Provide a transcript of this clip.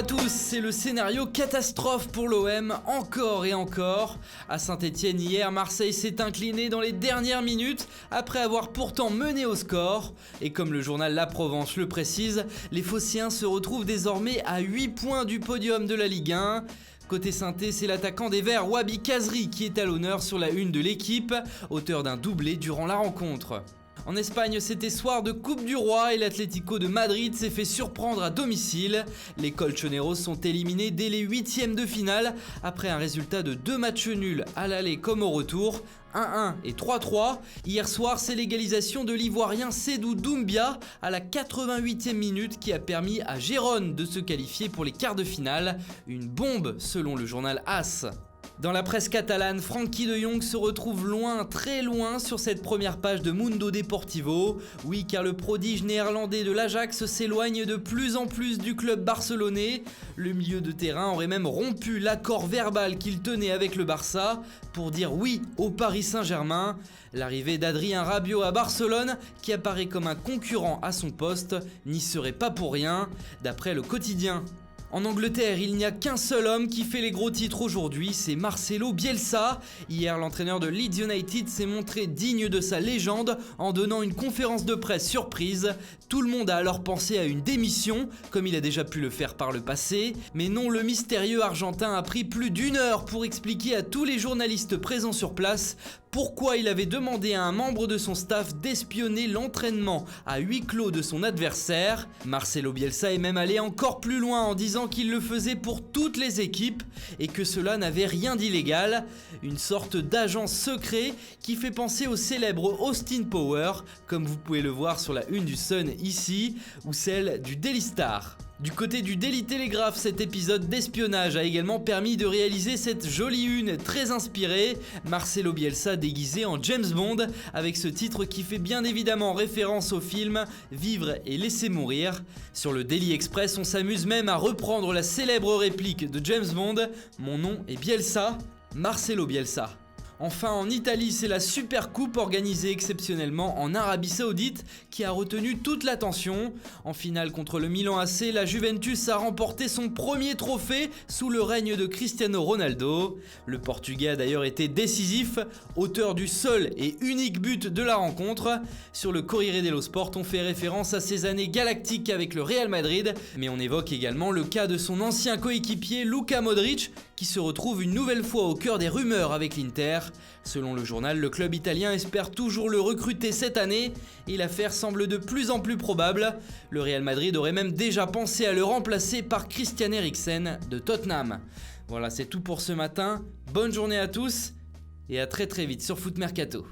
à tous, c'est le scénario catastrophe pour l'OM, encore et encore. À Saint-Etienne hier, Marseille s'est incliné dans les dernières minutes après avoir pourtant mené au score. Et comme le journal La Provence le précise, les Phocéens se retrouvent désormais à 8 points du podium de la Ligue 1. Côté Sainté, c'est l'attaquant des Verts, Wabi Kazri, qui est à l'honneur sur la une de l'équipe, auteur d'un doublé durant la rencontre. En Espagne, c'était soir de Coupe du Roi et l'Atlético de Madrid s'est fait surprendre à domicile. Les Colchoneros sont éliminés dès les huitièmes de finale après un résultat de 2 matchs nuls à l'aller comme au retour, 1-1 et 3-3. Hier soir, c'est l'égalisation de l'Ivoirien Sédou Doumbia à la 88e minute qui a permis à Gérone de se qualifier pour les quarts de finale. Une bombe selon le journal AS. Dans la presse catalane, Frenkie de Jong se retrouve loin, très loin sur cette première page de Mundo Deportivo. Oui, car le prodige néerlandais de l'Ajax s'éloigne de plus en plus du club barcelonais. Le milieu de terrain aurait même rompu l'accord verbal qu'il tenait avec le Barça pour dire oui au Paris Saint-Germain. L'arrivée d'Adrien Rabiot à Barcelone, qui apparaît comme un concurrent à son poste, n'y serait pas pour rien, d'après le quotidien. En Angleterre, il n'y a qu'un seul homme qui fait les gros titres aujourd'hui, c'est Marcelo Bielsa. Hier, l'entraîneur de Leeds United s'est montré digne de sa légende en donnant une conférence de presse surprise. Tout le monde a alors pensé à une démission, comme il a déjà pu le faire par le passé. Mais non, le mystérieux Argentin a pris plus d'1 heure pour expliquer à tous les journalistes présents sur place pourquoi il avait demandé à un membre de son staff d'espionner l'entraînement à huis clos de son adversaire. Marcelo Bielsa est même allé encore plus loin en disant qu'il le faisait pour toutes les équipes et que cela n'avait rien d'illégal. Une sorte d'agent secret qui fait penser au célèbre Austin Power, comme vous pouvez le voir sur la une du Sun ici, ou celle du Daily Star. Du côté du Daily Telegraph, cet épisode d'espionnage a également permis de réaliser cette jolie une très inspirée, Marcelo Bielsa déguisé en James Bond, avec ce titre qui fait bien évidemment référence au film Vivre et laisser mourir. Sur le Daily Express, on s'amuse même à reprendre la célèbre réplique de James Bond, mon nom est Bielsa, Marcelo Bielsa. Enfin, en Italie, c'est la Super Coupe organisée exceptionnellement en Arabie Saoudite qui a retenu toute l'attention. En finale contre le Milan AC, la Juventus a remporté son premier trophée sous le règne de Cristiano Ronaldo. Le Portugais a d'ailleurs été décisif, auteur du seul et unique but de la rencontre. Sur le Corriere dello Sport, on fait référence à ses années galactiques avec le Real Madrid, mais on évoque également le cas de son ancien coéquipier Luka Modric, qui se retrouve une nouvelle fois au cœur des rumeurs avec l'Inter. Selon le journal, le club italien espère toujours le recruter cette année et l'affaire semble de plus en plus probable. Le Real Madrid aurait même déjà pensé à le remplacer par Christian Eriksen de Tottenham. Voilà, c'est tout pour ce matin. Bonne journée à tous et à très vite sur Foot Mercato.